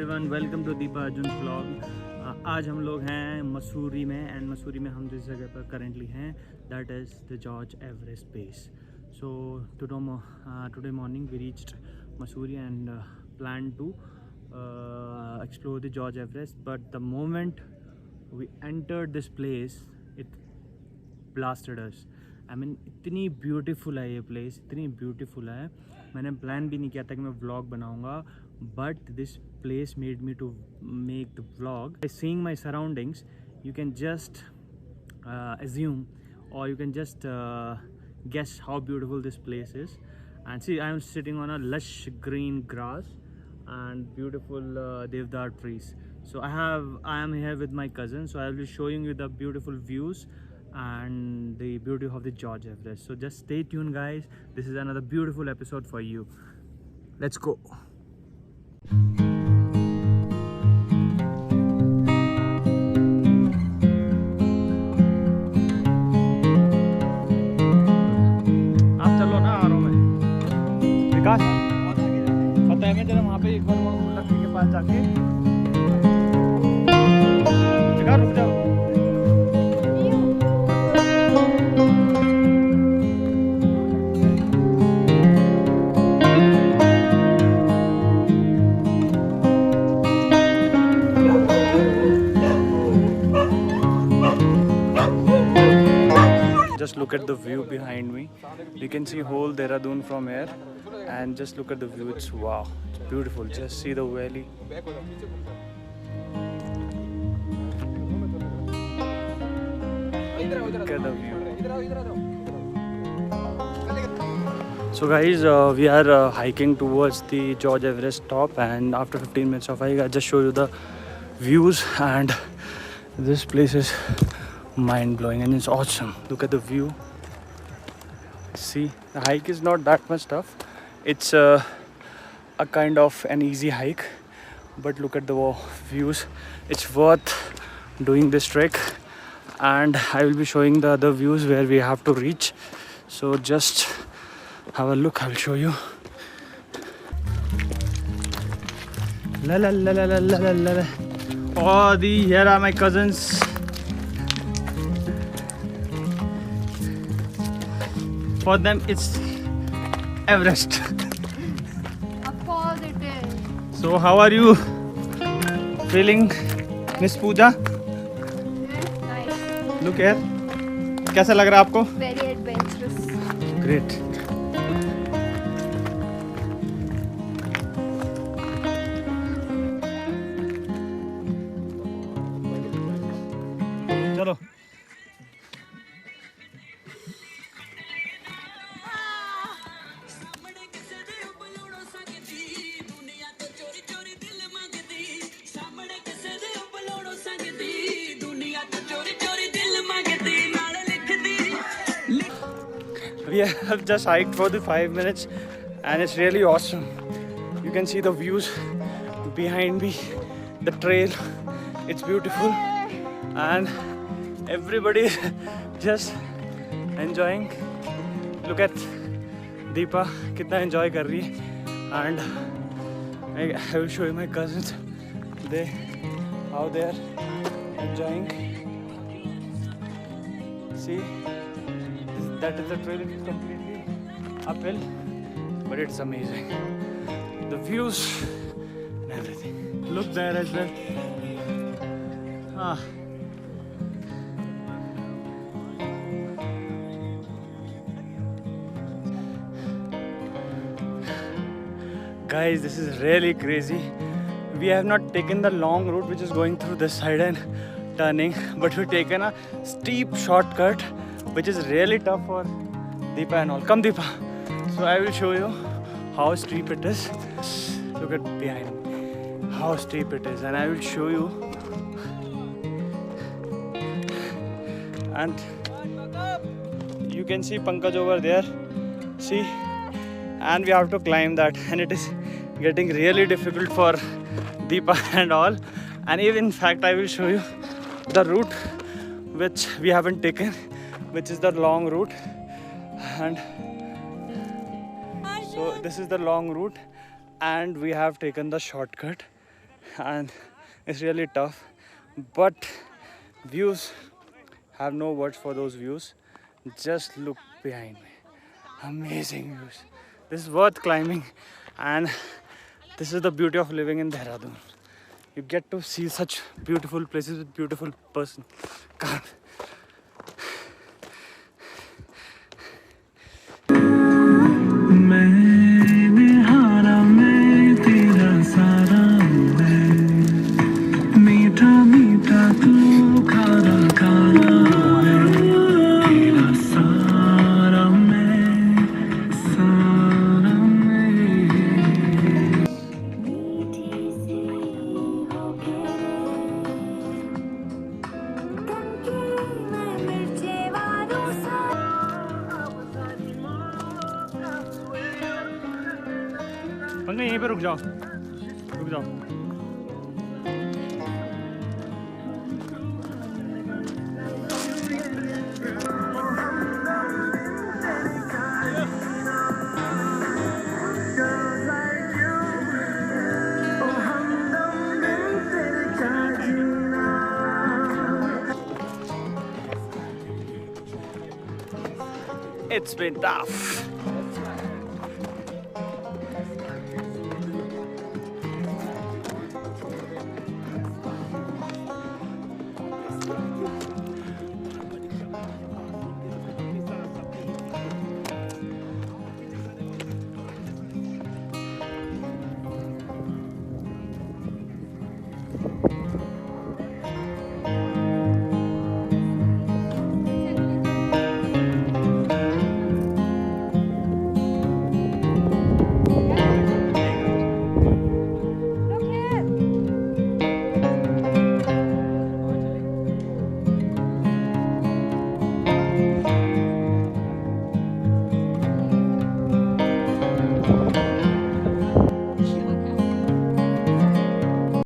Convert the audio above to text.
Everyone, welcome to Deepa Arjun vlog. आज हम लोग हैं मसूरी में एंड मसूरी में हम जिस जगह पर करेंटली हैं that is the George Everest base. So today morning we reached Mussoorie and plan to explore the George Everest, but the moment we entered this place it blasted us. I mean इतनी beautiful है ये place, इतनी beautiful है। मैंने plan भी नहीं किया था कि मैं व्लॉग बनाऊंगा, but this place made me to make the vlog. By seeing my surroundings, you can just assume or you can just guess how beautiful this place is. And see, I am sitting on a lush green grass and beautiful devdar trees. So I am here with my cousin, so I will be showing you the beautiful views and the beauty of the George Everest. So just stay tuned guys, this is another beautiful episode for you. Let's go. आप चलो ना, आ रहा हूँ मैं। विकास पता है मैं जरा वहाँ पे एक बार लकड़ी के पास जाके रुक जाओ। Just look at the view behind me. You can see whole Dehradun from here, and just look at the view. It's wow, it's beautiful. Just see the valley. Look at the view. So guys, we are hiking towards the George Everest top, and after 15 minutes of hike, I just show you the views, and this place is mind-blowing and it's awesome. Look at the view. See, the hike is not that much tough. It's a kind of an easy hike, but look at the views. It's worth doing this trek, and I will be showing the other views where we have to reach. So just have a look. I will show you. La la la la la la la la. Oh, here are my cousins. For them, it's Everest. Of course it is. So, how are you feeling, Miss Pooja? Nice. Look here. कैसा लग रहा है आपको? Very adventurous. Great. चलो. We have just hiked for the 5 minutes and it's really awesome. You can see the views behind me, the trail, it's beautiful, and everybody is just enjoying. Look at Deepa, kitna enjoy kar rahi hai, and I will show you my cousins, how they are enjoying. See, that is the trail. It's completely uphill, but it's amazing. The views and everything. Look there as well. Guys, this is really crazy. We have not taken the long route which is going through this side and turning, but we've taken a steep shortcut which is really tough for Deepa and all. Come Deepa. So I will show you how steep it is. Look at behind me, how steep it is, and I will show you. And you can see Pankaj over there. See, and we have to climb that, and it is getting really difficult for Deepa and all. And even in fact, I will show you the route which we haven't taken, which is the long route. And so this is the long route, and we have taken the shortcut. and it's really tough, but views, have no words for those views. Just look behind me, amazing views. This is worth climbing, and this is the beauty of living in Dehradun. You get to see such beautiful places with beautiful person. God. Pankaj यहीं पे रुक जाओ, रुक जाओ। It's been tough.